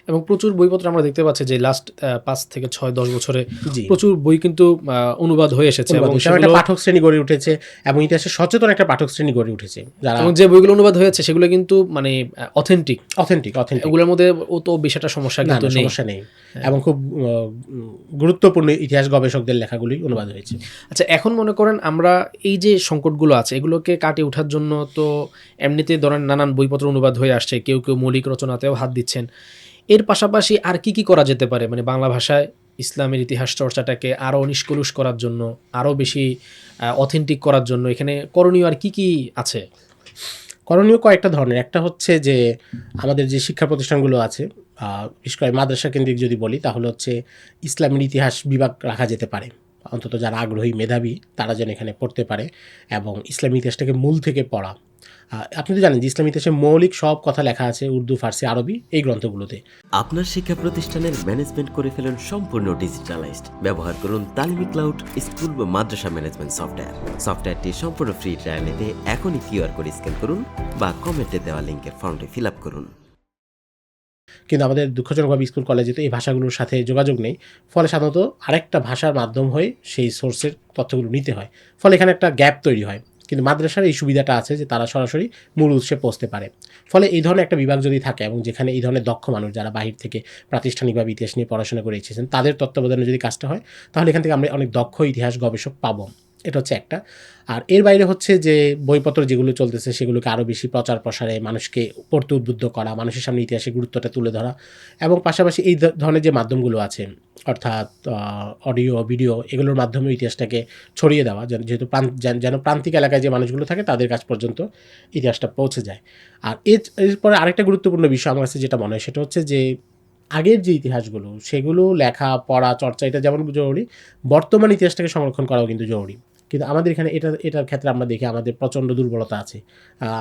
এবং প্রচুর বইপত্র আমরা দেখতে পাচ্ছি যে লাস্ট 5 থেকে 6-10 বছরে জি প্রচুর বই কিন্তু অনুবাদ হয়ে এসেছে এবং একটা সেগুলো পাঠক শ্রেণী গড়ে উঠেছে এবং ইতিহাসে সচেতন একটা পাঠক শ্রেণী গড়ে উঠেছে যারা এবং যে বইগুলো অনুবাদ হয়েছে সেগুলো কিন্তু মানে অথেন্টিক, অথেন্টিক ওগুলোর মধ্যে ও তো বেশ একটা সমস্যা কিন্তু নেই। সমস্যা নেই এবং খুব গুরুত্বপূর্ণ ইতিহাস গবেষকদের লেখাগুলি অনুবাদ হয়েছে। আচ্ছা, এখন মনে করেন আমরা এই যে সংকটগুলো আছে এগুলোকে কাটিয়ে ওঠার জন্য তো এমনিতে ধরেন নানান বইপত্র অনুবাদ হয়ে আসছে, কেউ কেউ মৌলিক রচনাতেও হাত দিচ্ছেন। এর পাশাপাশি আর কি কি করা যেতে পারে মানে বাংলা ভাষায় ইসলামের ইতিহাস চর্চাটাকে আরও নিষ্কলুষ করার জন্য, আরও বেশি অথেন্টিক করার জন্য এখানে করণীয় আর কি কি আছে? করণীয় কয়েকটা ধরনের। একটা হচ্ছে যে আমাদের যে শিক্ষা প্রতিষ্ঠানগুলো আছে, বিশেষ করে মাদ্রাসা কেন্দ্রিক যদি বলি, তাহলে হচ্ছে ইসলামের ইতিহাস বিভাগ রাখা যেতে পারে। অন্তত যারা আগ্রহী মেধাবী তারা যেন এখানে পড়তে পারে এবং ইসলামী ইতিহাসটাকে মূল থেকে পড়া। আপনি তো জানেন যে ইসলামী ইতিহাসে মৌলিক সব কথা লেখা আছে উর্দু, ফার্সি, আরবি এই গ্রন্থগুলোতে। আপনার শিক্ষা প্রতিষ্ঠানের ম্যানেজমেন্ট করে ফেলুন সম্পূর্ণ ডিজিটালাইজড। ব্যবহার করুন তালিমি ক্লাউড স্কুল বা মাদ্রাসা ম্যানেজমেন্ট সফটওয়্যার। সফটওয়্যারটি সম্পূর্ণ ফ্রি ট্রায়াল নিতে এখনই কিউআর কোড স্ক্যান করুন বা কমেন্টে দেওয়া লিঙ্কের ফর্মটি ফিল আপ করুন। কিন্তু আমাদের দুঃখজনকভাবে স্কুল কলেজে তো এই ভাষাগুলোর সাথে যোগাযোগ নেই, ফলে সাধারণত আরেকটা ভাষার মাধ্যম হয়ে সেই সোর্সের তথ্যগুলো নিতে হয়, ফলে এখানে একটা গ্যাপ তৈরি হয়। কিন্তু মাদ্রাসার এই সুবিধাটা আছে যে তারা সরাসরি মূল উৎসে পৌঁছতে পারে। ফলে এই ধরনের একটা বিভাগ যদি থাকে এবং যেখানে এই ধরনের দক্ষ মানুষ যারা বাহির থেকে প্রাতিষ্ঠানিকভাবে ইতিহাস নিয়ে পড়াশোনা করে এসেছেন তাদের তত্ত্বাবধানে যদি কাজটা হয়, তাহলে এখান থেকে আমরা অনেক দক্ষ ইতিহাস গবেষক পাবো। এটা হচ্ছে একটা। আর এর বাইরে হচ্ছে যে বইপত্র যেগুলো চলতেছে সেগুলোকে আরও বেশি প্রচার প্রসারে মানুষকে পড়তে উদ্বুদ্ধ করা, মানুষের সামনে ইতিহাসের গুরুত্বটা তুলে ধরা এবং পাশাপাশি এই ধরনের যে মাধ্যমগুলো আছে অর্থাৎ অডিও, ভিডিও, এগুলোর মাধ্যমে ইতিহাসটাকে ছড়িয়ে দেওয়া, যেহেতু যেন প্রান্তিক এলাকায় যে মানুষগুলো থাকে তাদের কাছ পর্যন্ত ইতিহাসটা পৌঁছে যায়। আর এরপরে আরেকটা গুরুত্বপূর্ণ বিষয় আমার কাছে যেটা মনে হয় সেটা হচ্ছে যে আগের যে ইতিহাসগুলো সেগুলো লেখা, পড়া, চর্চা এটা যেমন জরুরি, বর্তমান ইতিহাসটাকে সংরক্ষণ করাও কিন্তু জরুরি। কিন্তু আমাদের এখানে এটার ক্ষেত্রে আমরা দেখি আমাদের প্রচণ্ড দুর্বলতা আছে।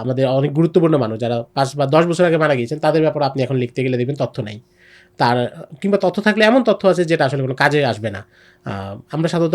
আমাদের অনেক গুরুত্বপূর্ণ মানুষ যারা 5 বা 10 বছর আগে মারা গিয়েছেন তাদের ব্যাপারে আপনি এখন লিখতে গেলে দেখবেন তথ্য নাই। তার কিংবা তথ্য থাকলে এমন তথ্য আছে যেটা আসলে কোনো কাজে আসবে না। আমরা সাধারণত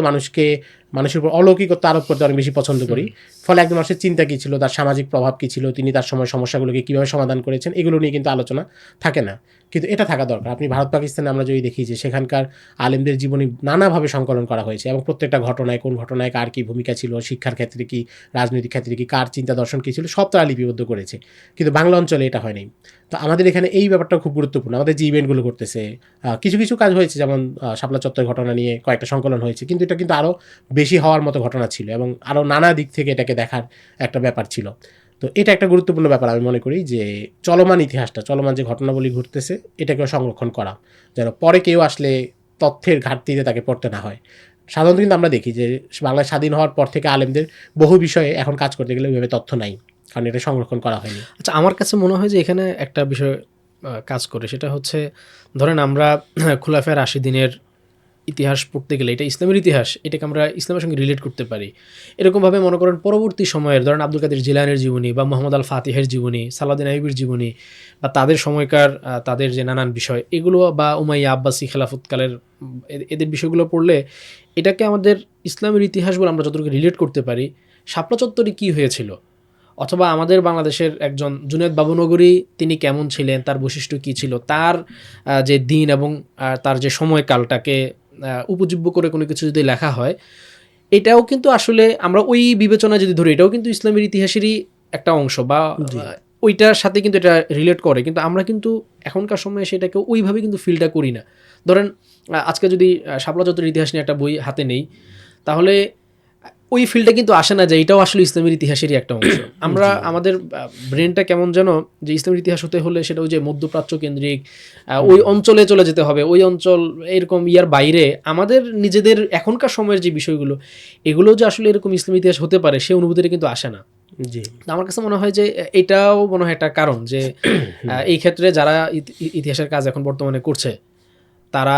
মানুষের উপর অলৌকিকত্ব আরোপ করতে অনেক বেশি পছন্দ করি। ফলে একজন মানুষের চিন্তা কী ছিল, তার সামাজিক প্রভাব কী ছিল, তিনি তার সময় সমস্যাগুলোকে কীভাবে সমাধান করেছেন, এগুলো নিয়ে কিন্তু আলোচনা থাকে না। কিন্তু এটা থাকা দরকার। আপনি ভারত পাকিস্তানে আমরা যদি দেখি যে সেখানকার আলেমদের জীবনী নানাভাবে সংকলন করা হয়েছে এবং প্রত্যেকটা ঘটনায় কোন ঘটনায় কার কী ভূমিকা ছিল, শিক্ষার ক্ষেত্রে কী, রাজনৈতিক ক্ষেত্রে কী, কার চিন্তা দর্শন কী ছিল, সব তারা লিপিবদ্ধ করেছে। কিন্তু বাংলা অঞ্চলে এটা হয়নি। তো আমাদের এখানে এই ব্যাপারটা খুব গুরুত্বপূর্ণ। আমাদের যে ইভেন্টগুলো করতেছে, কিছু কাজ হয়েছে, যেমন শাপলা চত্বর ঘটনা নিয়ে কয়েকটা সংকলন হয়েছে, কিন্তু এটা কিন্তু আরও বেশি হওয়ার মতো ঘটনা ছিল এবং আরও নানা দিক থেকে এটাকে দেখার একটা ব্যাপার ছিল। তো এটা একটা গুরুত্বপূর্ণ ব্যাপার আমি মনে করি যে চলমান ইতিহাসটা, চলমান যে ঘটনাবলী ঘটতেছে এটাকেও সংরক্ষণ করা, যেন পরে কেউ আসলে তথ্যের ঘাটতিতে তাকে পড়তে না হয়। সাধারণত কিন্তু আমরা দেখি যে বাংলা স্বাধীন হওয়ার পর থেকে আলেমদের বহু বিষয়ে এখন কাজ করতে গেলে ওইভাবে তথ্য নাই, কারণ এটা সংরক্ষণ করা হয়নি। আচ্ছা, আমার কাছে মনে হয় যে এখানে একটা বিষয় কাজ করে, সেটা হচ্ছে ধরেন আমরা খুলাফায়ে রাশিদিনের ইতিহাস পড়তে গেলে এটা ইসলামের ইতিহাস, এটাকে আমরা ইসলামের সঙ্গে রিলেট করতে পারি। এরকমভাবে মনে করেন পরবর্তী সময়ের ধরেন আব্দুল কাদের জিলানীর জীবনী বা মোহাম্মদ আল ফাতিহের জীবনী, সালাউদ্দিন আইয়ুবীর জীবনী বা তাদের সময়কার তাদের যে নানান বিষয় এগুলো বা উমাইয়া আব্বাসী খেলাফতকালের এদের বিষয়গুলো পড়লে এটাকে আমাদের ইসলামের ইতিহাস বলে আমরা যতটুকু রিলেট করতে পারি। শাপলা চত্বরে কী হয়েছিল, অথবা আমাদের বাংলাদেশের একজন জুনায়েদ বাবুনগরী তিনি কেমন ছিলেন, তার বৈশিষ্ট্য কী ছিল, তার যে দিন এবং তার যে সময়কালটাকে উপজীব্য করে কোনো কিছু যদি লেখা হয়, এটাও কিন্তু আসলে আমরা ওই বিবেচনা যদি ধরি এটাও কিন্তু ইসলামের ইতিহাসেরই একটা অংশ বা ওইটার সাথে কিন্তু এটা রিলেট করে। কিন্তু আমরা কিন্তু এখনকার সময়ে সেটাকে ওইভাবে কিন্তু ফিলটা করি না। ধরেন আজকে যদি শাপলা চত্বরের ইতিহাস নিয়ে একটা বই হাতে নেই, তাহলে ওই ফিল্ডটা কিন্তু আসে না যে এটাও আসলে ইসলামের ইতিহাসেরই একটা অংশ। আমরা আমাদের ব্রেনটা কেমন যেন যে ইসলামের ইতিহাস হতে হলে সেটা ওই যে মধ্যপ্রাচ্য কেন্দ্রিক ওই অঞ্চলে চলে যেতে হবে, ওই অঞ্চল এরকম ইয়ার বাইরে আমাদের নিজেদের এখনকার সময়ের যে বিষয়গুলো এগুলো যে আসলে এরকম ইসলামের ইতিহাস হতে পারে সে অনুভূতিটা কিন্তু আসে না। জি, আমার কাছে মনে হয় যে এটাও মনে হয় একটা কারণ যে এই ক্ষেত্রে যারা ইতিহাসের কাজ এখন বর্তমানে করছে তারা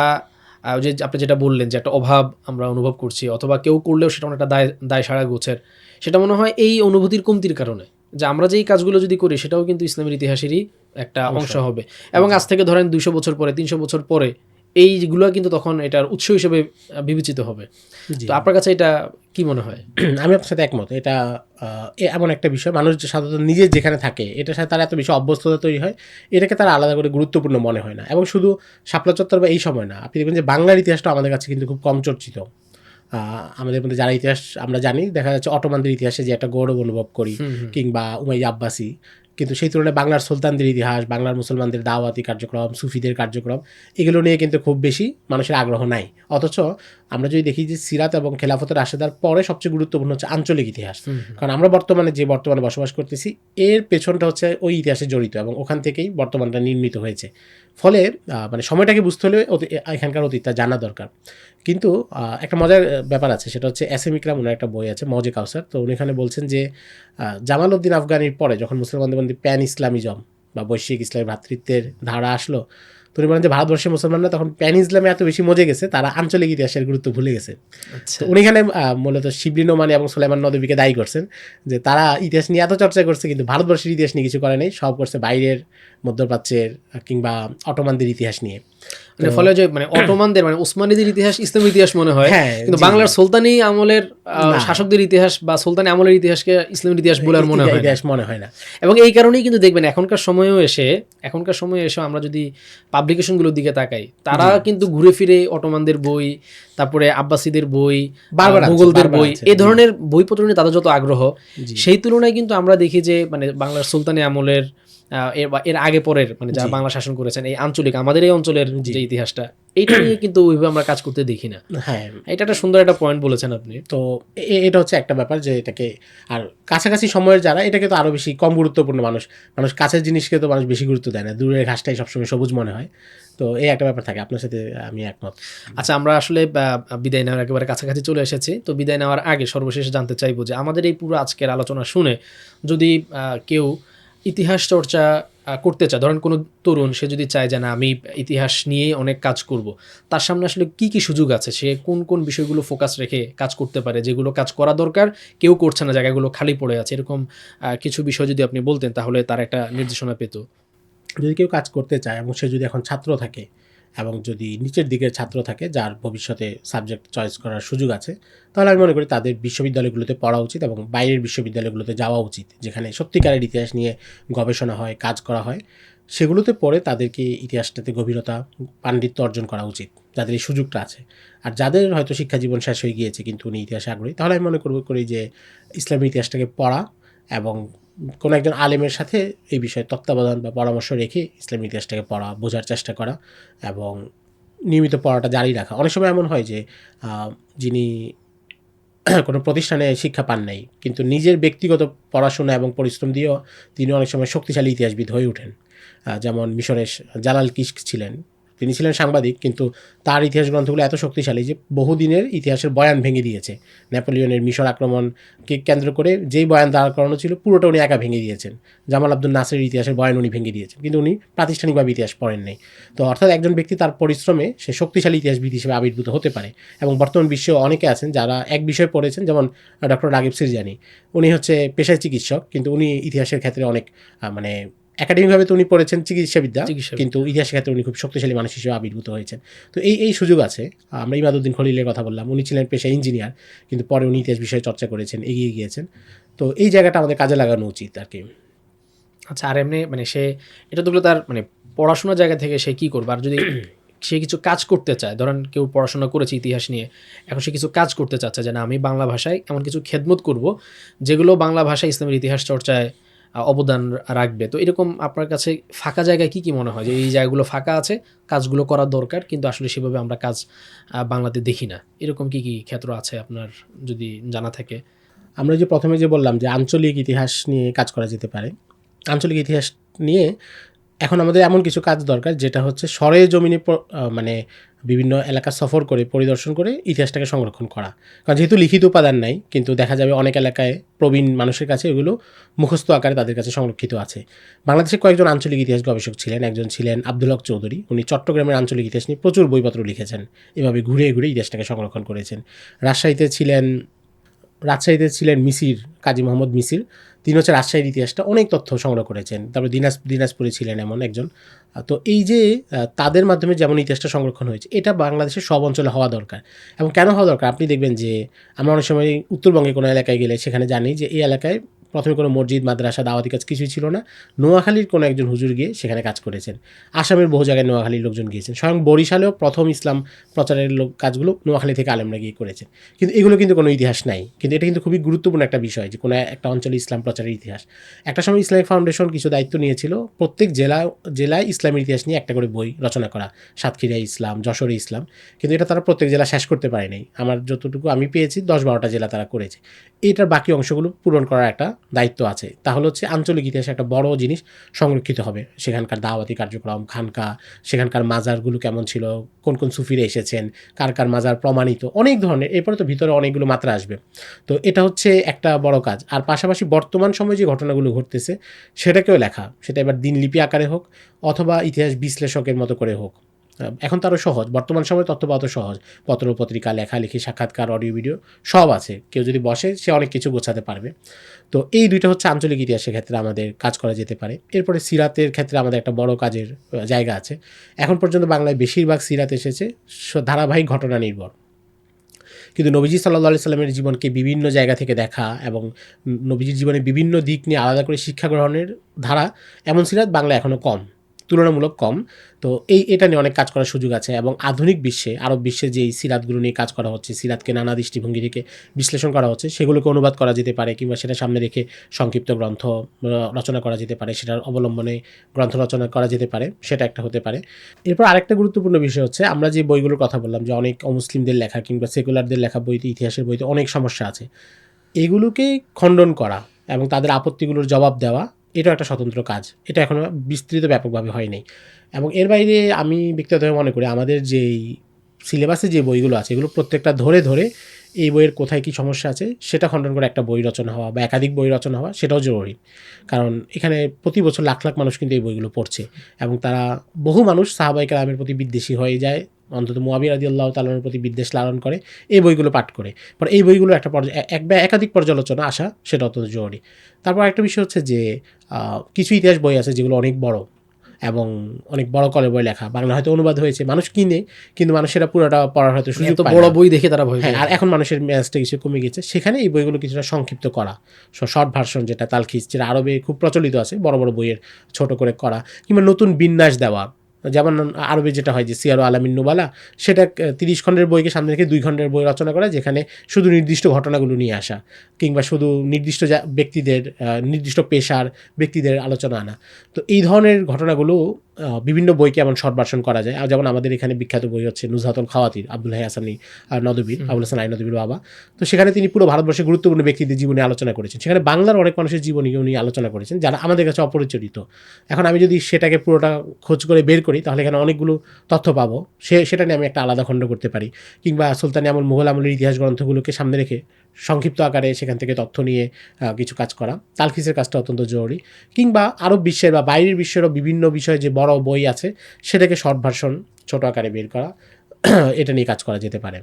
যে আপনি যেটা বললেন যে একটা অভাব আমরা অনুভব করছি, অথবা কেউ করলেও সেটা একটা দায় সারা গোছের, সেটা মনে হয় এই অনুভূতির কমতির কারণে যে আমরা যে এই কাজগুলো যদি করি সেটাও কিন্তু ইসলামের ইতিহাসেরই একটা অংশ হবে। এবং আজ থেকে ধরেন 200 বছর পরে 300 বছর পরে এইগুলো কিন্তু তখন এটার উৎস হিসেবে বিবেচিত হবে। জি। তো আপনার কাছে এটা কি মনে হয়? আমি আপনার সাথে একমত। এটা এমন একটা বিষয়, মানুষ যে সাধারণত নিজে যেখানে থাকে এটার সাথে তার এত বেশি অভ্যস্ততা তৈরি হয়, এটাকে তারা আলাদা করে গুরুত্বপূর্ণ মনে হয় না। এবং শুধু শাপলা চত্বর বা এই সময় না, আপনি দেখবেন যে বাংলার ইতিহাসটা আমাদের কাছে কিন্তু খুব কম চর্চিত। আমাদের মধ্যে যারা ইতিহাস আমরা জানি, দেখা যাচ্ছে অটোমানদের ইতিহাসে যে একটা গৌরব অনুভব করি, কিংবা উমাইয়া আব্বাসী, কিন্তু সেই তুলনায় বাংলার সুলতানদের ইতিহাস, বাংলার মুসলমানদের দাওয়াতি কার্যক্রম, সুফিদের কার্যক্রম, এগুলো নিয়ে কিন্তু খুব বেশি মানুষের আগ্রহ নাই। অথচ আমরা যদি দেখি যে সিরাত এবং খেলাফতের রাশেদার পরে সবচেয়ে গুরুত্বপূর্ণ হচ্ছে আঞ্চলিক ইতিহাস। কারণ আমরা বর্তমানে বসবাস করতেছি, এর পেছনটা হচ্ছে ওই ইতিহাসে জড়িত এবং ওখান থেকেই বর্তমানটা নির্মিত হয়েছে। ফলে মানে সময়টাকে বুঝতে হলে এখানকার অতীতটা জানা দরকার। কিন্তু একটা মজার ব্যাপার আছে, সেটা হচ্ছে এস এম ইকরাম, ওনার একটা বই আছে মজে কাউসার। তো উনি এখানে বলছেন যে জামাল উদ্দিন আফগানির পরে যখন মুসলমানদের মধ্যে প্যান ইসলামিজম বা বৈশ্বিক ইসলামী ভ্রাতৃত্বের ধারা আসলো, তো উনি বলেন যে ভারতবর্ষের মুসলমানরা তখন প্যান ইসলামে এত বেশি মজে গেছে, তারা আঞ্চলিক ইতিহাসের গুরুত্ব ভুলে গেছে। আচ্ছা, তো উনি এখানে মূলত শিবলি নোমানি এবং সুলাইমান নদভীকে দায়ী করছেন যে তারা ইতিহাস নিয়ে এত চর্চা করছে কিন্তু ভারতবর্ষের ইতিহাস নিয়ে কিছু করে নেই, সব করছে বাইরের, মধ্যপ্রাচ্যের কিংবা অটোমানদের ইতিহাস নিয়ে। মানে ফলে যে মানে অটোমানদের মানে উসমানীদের ইতিহাস ইসলামের ইতিহাস মনে হয়, হ্যাঁ, কিন্তু জি। বাংলার সুলতানি আমলের না। শাসকদের ইতিহাস বা সুলতানি আমলের ইতিহাসকে ইসলামের ইতিহাস বলে আর মনে হয় না। ইতিহাস মনে হয় না। এবং এই কারণেই কিন্তু দেখবেন এখনকার সময়ে এসে আমরা যদি পাবলিকেশনগুলোর দিকে তাকাই, তারা কিন্তু ঘুরে ফিরে অটোমানদের বই, তারপরে আব্বাসীদের বই, বারবার আনছে, মুঘলদের বারবার বই, আনছে। এই ধরনের বইপত্র নিয়ে তাদের যত আগ্রহ, জি। সেই তুলনায় কিন্তু আমরা দেখি যে মানে বাংলার সুলতানি আমলের এর আগে পরের মানে যারা জি। বাংলা শাসন করেছেন, এই আঞ্চলিক আমাদের এই অঞ্চলের জি। যে ইতিহাসটা, এইটা নিয়ে কিন্তু ওইভাবে আমরা কাজ করতে দেখি না। হ্যাঁ, এটা একটা সুন্দর একটা পয়েন্ট বলেছেন আপনি। তো এটা হচ্ছে একটা ব্যাপার যে এটাকে, আর কাছাকাছি সময়ের যারা, এটাকে তো আরো বেশি কম গুরুত্বপূর্ণ, মানুষ কাছের জিনিসকে তো মানুষ বেশি গুরুত্ব দেয় না, দূরের ঘাসটাই সবসময় সবুজ মনে হয়। তো এই একটা ব্যাপার থাকে, আপনার সাথে আমি একমত। আচ্ছা, আমরা আসলে বিদায় নেওয়ার একেবারে কাছাকাছি চলে এসেছি। তো বিদায় নেওয়ার আগে সর্বশেষ জানতে চাইবো যে আমাদের এই পুরো আজকের আলোচনা শুনে যদি কেউ ইতিহাস চর্চা করতে চায়, ধরেন কোনো তরুণ, সে যদি চায় যে না আমি ইতিহাস নিয়ে অনেক কাজ করব, তার সামনে আসলে কি কি সুযোগ আছে, সে কোন কোন বিষয়গুলো ফোকাস রেখে কাজ করতে পারে, যেগুলো কাজ করা দরকার কেউ করছে না, জায়গাগুলো খালি পড়ে আছে, এরকম কিছু বিষয় যদি আপনি বলতেন তাহলে তার একটা নির্দেশনা পেত। যদি কেউ কাজ করতে চায় এবং সে যদি এখন ছাত্র থাকে এবং যদি নিচের দিকের ছাত্র থাকে যার ভবিষ্যতে সাবজেক্ট চয়েস করার সুযোগ আছে, তাহলে আমি মনে করি তাদের বিশ্ববিদ্যালয়গুলোতে পড়া উচিত এবং বাইরের বিশ্ববিদ্যালয়গুলোতে যাওয়া উচিত, যেখানে সত্যিকারের ইতিহাস নিয়ে গবেষণা হয়, কাজ করা হয়। সেগুলোতে পড়ে তাদেরকে ইতিহাসটাতে গভীরতা, পাণ্ডিত্য অর্জন করা উচিত, যাদের এই সুযোগটা আছে। আর যাদের হয়তো শিক্ষা জীবন শেষ হয়ে গিয়েছে কিন্তু উনি ইতিহাসে আগ্রহী, তাহলে আমি মনে করি যে ইসলামী ইতিহাসটাকে পড়া এবং কোনো একজন আলেমের সাথে এই বিষয়ে তত্ত্বাবধান বা পরামর্শ রেখে ইসলামী ইতিহাসটাকে পড়া, বোঝার চেষ্টা করা এবং নিয়মিত পড়াটা জারি রাখা। অনেক সময় এমন হয় যে যিনি কোনো প্রতিষ্ঠানে শিক্ষা পান নাই কিন্তু নিজের ব্যক্তিগত পড়াশোনা এবং পরিশ্রম দিয়েও তিনি অনেক সময় শক্তিশালী ইতিহাসবিদ হয়ে ওঠেন। যেমন মিশরের জালাল কিশক ছিলেন, তিনি ছিলেন সাংবাদিক, কিন্তু তার ইতিহাস গ্রন্থগুলো এত শক্তিশালী যে বহুদিনের ইতিহাসের বয়ান ভেঙে দিয়েছে। নেপোলিয়নের মিশর আক্রমণকে কেন্দ্র করে যেই বয়ান দাঁড় করানো ছিল পুরোটা উনি একা ভেঙে দিয়েছেন। জামাল আব্দুল নাসিরের ইতিহাসের বয়ান উনি ভেঙে দিয়েছেন, কিন্তু উনি প্রাতিষ্ঠানিকভাবে ইতিহাস পড়েন নাই। তো অর্থাৎ একজন ব্যক্তি তার পরিশ্রমে সে শক্তিশালী ইতিহাসবিদ হিসেবে আবির্ভূত হতে পারে। এবং বর্তমান বিশ্বে অনেকে আছেন যারা এক বিষয় পড়েছেন, যেমন ডক্টর রাগিব সিরজানি, উনি হচ্ছে পেশায় চিকিৎসক, কিন্তু উনি ইতিহাসের ক্ষেত্রে অনেক মানে একাডেমিকভাবে তো উনি পড়েছেন চিকিৎসাবিদ্যা, কিন্তু ইতিহাসের ক্ষেত্রে উনি খুব শক্তিশালী মানুষ হিসেবে আবির্ভূত হয়েছেন। তো এই সুযোগ আছে। আমরা ইমাদউদ্দিন খলিলের কথা বললাম, উনি ছিলেন পেশায় ইঞ্জিনিয়ার, কিন্তু পরে উনি ইতিহাস বিষয়ে চর্চা করেছেন, এগিয়ে গিয়েছেন। তো এই জায়গাটা আমাদের কাজে লাগানো উচিত আর কি। আচ্ছা, আর এমনি মানে সে এটা তো তার মানে পড়াশোনার জায়গা থেকে সে কি করবে, আর যদি সে কিছু কাজ করতে চায়, ধরেন কেউ পড়াশোনা করেছে ইতিহাস নিয়ে, এখন সে কিছু কাজ করতে চাচ্ছে যে না আমি বাংলা ভাষায় এমন কিছু খেদমত করব যেগুলো বাংলা ভাষায় ইসলামের ইতিহাস চর্চায় অবদান রাখবে, তো এরকম আপনার কাছে ফাঁকা জায়গায় কি কি মনে হয় যে এই জায়গাগুলো ফাঁকা আছে, কাজগুলো করার দরকার, কিন্তু আসলে সেভাবে আমরা কাজ বাংলাতে দেখি না, এরকম কি কি ক্ষেত্র আছে আপনার যদি জানা থাকে? আমরা যে প্রথমে যে বললাম যে আঞ্চলিক ইতিহাস নিয়ে কাজ করা যেতে পারে, আঞ্চলিক ইতিহাস নিয়ে এখন আমাদের এমন কিছু কাজ দরকার যেটা হচ্ছে সরে জমিনে মানে বিভিন্ন এলাকা সফর করে পরিদর্শন করে ইতিহাসটাকে সংরক্ষণ করা। কারণ যেহেতু লিখিত উপাদান নাই, কিন্তু দেখা যাবে অনেক এলাকায় প্রবীণ মানুষের কাছে এগুলো মুখস্থ আকারে তাদের কাছে সংরক্ষিত আছে। বাংলাদেশে কয়েকজন আঞ্চলিক ইতিহাস গবেষক ছিলেন, একজন ছিলেন আব্দুল হক চৌধুরী, উনি চট্টগ্রামের আঞ্চলিক ইতিহাস নিয়ে প্রচুর বইপত্র লিখেছেন, এভাবে ঘুরে ঘুরে ইতিহাসটাকে সংরক্ষণ করেছেন। রাজশাহীতে ছিলেন রাজশাহীতে ছিলেন মিসির, কাজী মোহাম্মদ মিসির। তিনি হচ্ছে রাজশাহীর ইতিহাসটা অনেক তথ্য সংগ্রহ করেছেন। তারপরে দিনাজপুরে ছিলেন এমন একজন। তো এই যে তাদের মাধ্যমে যেমন ইতিহাসটা সংরক্ষণ হয়েছে, এটা বাংলাদেশের সব অঞ্চলে হওয়া দরকার। এবং কেন হওয়া দরকার? আপনি দেখবেন যে আমরা অনেক সময় উত্তরবঙ্গে কোনো এলাকায় গেলে সেখানে জানি যে এই এলাকায় প্রথমে কোনো মসজিদ, মাদ্রাসা, দাওয়াতি কাজ কিছুই ছিল না। নোয়াখালীর কোনো একজন হুজুর গিয়ে সেখানে কাজ করেছেন। আসামের বহু জায়গায় নোয়াখালীর লোকজন গিয়েছেন। স্বয়ং বরিশালেও প্রথম ইসলাম প্রচারের কাজগুলো নোয়াখালী থেকে আলেমরা গিয়ে করেছেন। কিন্তু এগুলো কিন্তু কোনো ইতিহাস নাই। কিন্তু এটা কিন্তু খুবই গুরুত্বপূর্ণ একটা বিষয় যে কোনো একটা অঞ্চলে ইসলাম প্রচারের ইতিহাস। একটা সময় ইসলামিক ফাউন্ডেশন কিছু দায়িত্ব নিয়েছিল প্রত্যেক জেলায় ইসলামের ইতিহাস নিয়ে একটা করে বই রচনা করা। সাতক্ষীরায় ইসলাম, যশোরে ইসলাম। কিন্তু এটা তারা প্রত্যেক জেলা শেষ করতে পারেনি। আমার যতটুকু আমি পেয়েছি 10-12টা জেলা তারা করেছে। এটার বাকি অংশগুলো পূরণ করার একটা দায়িত্ব আছে। তাহলে হচ্ছে আঞ্চলিক ইতিহাসে একটা বড় জিনিস সংরক্ষিত হবে। সেখানকার দাওয়াতি কার্যক্রম, খানকা, সেখানকার মাজারগুলো কেমন ছিল, কোন কোন সুফিরা এসেছেন, কার মাজার প্রমাণিত, অনেক ধরনের। এরপরে তো ভিতরে অনেকগুলো মাত্রা আসবে। তো এটা হচ্ছে একটা বড় কাজ। আর পাশাপাশি বর্তমান সময়ে যে ঘটনাগুলো ঘটতেছে সেটাকেও লেখা, সেটা এবার দিনলিপি আকারে হোক অথবা ইতিহাস বিশ্লেষকের মতো করে হোক। এখন তো আরও সহজ, বর্তমান সময়ে তথ্য পাওয়া তো সহজ। পত্র পত্রিকা, লেখালেখি, সাক্ষাৎকার, অডিও ভিডিও সব আছে। কেউ যদি বসে সে অনেক কিছু গোছাতে পারবে। তো এই দুইটা হচ্ছে আঞ্চলিক ইতিহাসের ক্ষেত্রে আমাদের কাজ করা যেতে পারে। এরপরে সিরাতের ক্ষেত্রে আমাদের একটা বড় কাজের জায়গা আছে। এখন পর্যন্ত বাংলায় বেশিরভাগ সিরাত এসেছে ধারাবাহিক ঘটনা নির্ভর। কিন্তু নবীজি সাল্লাল্লাহু আলাইহি সাল্লামের জীবনকে বিভিন্ন জায়গা থেকে দেখা এবং নবীজির জীবনের বিভিন্ন দিক নিয়ে আলাদা করে শিক্ষা গ্রহণের ধারা, এমন সিরাত বাংলায় এখনও কম, তুলনামূলক কম। তো এটা নিয়ে অনেক কাজ করার সুযোগ আছে। এবং আধুনিক বিশ্বে, আরব বিশ্বে যে এই সিরাতগুলো নিয়ে কাজ করা হচ্ছে, সিরাতকে নানা দৃষ্টিভঙ্গি থেকে বিশ্লেষণ করা হচ্ছে, সেগুলোকে অনুবাদ করা যেতে পারে কিংবা সেটা সামনে রেখে সংক্ষিপ্ত গ্রন্থ রচনা করা যেতে পারে, সেটার অবলম্বনে গ্রন্থ রচনা করা যেতে পারে, সেটা একটা হতে পারে। এরপর আরেকটা গুরুত্বপূর্ণ বিষয় হচ্ছে, আমরা যে বইগুলোর কথা বললাম যে অনেক অমুসলিমদের লেখা কিংবা সেকুলারদের লেখা বইতে, ইতিহাসের বইতে অনেক সমস্যা আছে, এগুলোকে খণ্ডন করা এবং তাদের আপত্তিগুলোর জবাব দেওয়া, এটাও একটা স্বতন্ত্র কাজ। এটা এখনও বিস্তৃত ব্যাপকভাবে হয়নি। এবং এর বাইরে আমি ব্যক্তিগতভাবে মনে করি আমাদের যেই সিলেবাসে যে বইগুলো আছে এগুলো প্রত্যেকটা ধরে ধরে এই বইয়ের কোথায় কী সমস্যা আছে সেটা খণ্ডন করে একটা বই রচনা হওয়া বা একাধিক বই রচনা হওয়া, সেটাও জরুরি। কারণ এখানে প্রতি বছর লাখ লাখ মানুষ কিন্তু এই বইগুলো পড়ছে এবং তারা, বহু মানুষ সাহাবায়ে কেরামের প্রতি বিদ্বেষী হয়ে যায়, অন্তত মুয়াবিয়া রাদিয়াল্লাহু তাআলার প্রতি বিদ্বেষ লালন করে এই বইগুলো পাঠ করে। পরে এই বইগুলো একটা একাধিক পর্যালোচনা আসা, সেটা অত্যন্ত জরুরি। তারপর একটা বিষয় হচ্ছে যে কিছু ইতিহাস বই আছে যেগুলো অনেক বড় এবং অনেক বড় করে বই লেখা, বাংলা হয়তো অনুবাদ হয়েছে, মানুষ কিনে, কিন্তু মানুষ সেটা পুরোটা পড়ার হয়তো সুযোগ পায় না। বড় বই দেখে তারা ভয় হ্যাঁ, পায়। আর এখন মানুষের মেজাজটা কিছু কমে গেছে। সেখানে এই বইগুলো কিছুটা সংক্ষিপ্ত করা, শর্ট ভার্সন যেটা তালখিস, যেটা আরবে খুব প্রচলিত আছে, বড় বড় বইয়ের ছোট করে করা কিংবা নতুন বিন্যাস দেওয়া। যেমন আরবে যেটা হয় যে সিয়ারু আলামিন নুবালা, সেটা 30 খণ্ডের বইকে সামনে রেখে 2 খণ্ডের বই রচনা করা, যেখানে শুধু নির্দিষ্ট ঘটনাগুলো নিয়ে আসা কিংবা শুধু নির্দিষ্ট ব্যক্তিদের, নির্দিষ্ট পেশার ব্যক্তিদের আলোচনা আনা। তো এই ধরনের ঘটনাগুলো বিভিন্ন বইকে এমন শর্ট ভার্সন করা যায়। আর যেমন আমাদের এখানে বিখ্যাত বই হচ্ছে নুজহাতুল খাওয়াতির, আব্দুল হাই হাসানি আর নদবীর, আবুল হাসান আই নদবীর বাবা। তো সেখানে তিনি পুরো ভারতবর্ষের গুরুত্বপূর্ণ ব্যক্তিদের জীবনে আলোচনা করেছেন। সেখানে বাংলার অনেক মানুষের জীবনীও উনি আলোচনা করেছেন যারা আমাদের কাছে অপরিচিত। এখন আমি যদি সেটাকে পুরোটা খোঁজ করে বের করি তাহলে এখানে অনেকগুলো তথ্য পাবো, সেটা নিয়ে আমি একটা আলাদা খণ্ড করতে পারি। কিংবা সুলতানি আমল, মুঘল আমলের ইতিহাস গ্রন্থগুলোকে সামনে রেখে সংক্ষিপ্ত আকারে সেখান থেকে তথ্য নিয়ে কিছু কাজ করা, তালখিসের কাজটা অত্যন্ত জরুরি। কিংবা আরব বিশ্বের বা বাইরের বিশ্বেরও বিভিন্ন বিষয়ে যে বড় বই আছে সেটাকে শর্ট ভার্সন ছোট আকারে বের করা, এটা নিয়ে কাজ করা যেতে পারে।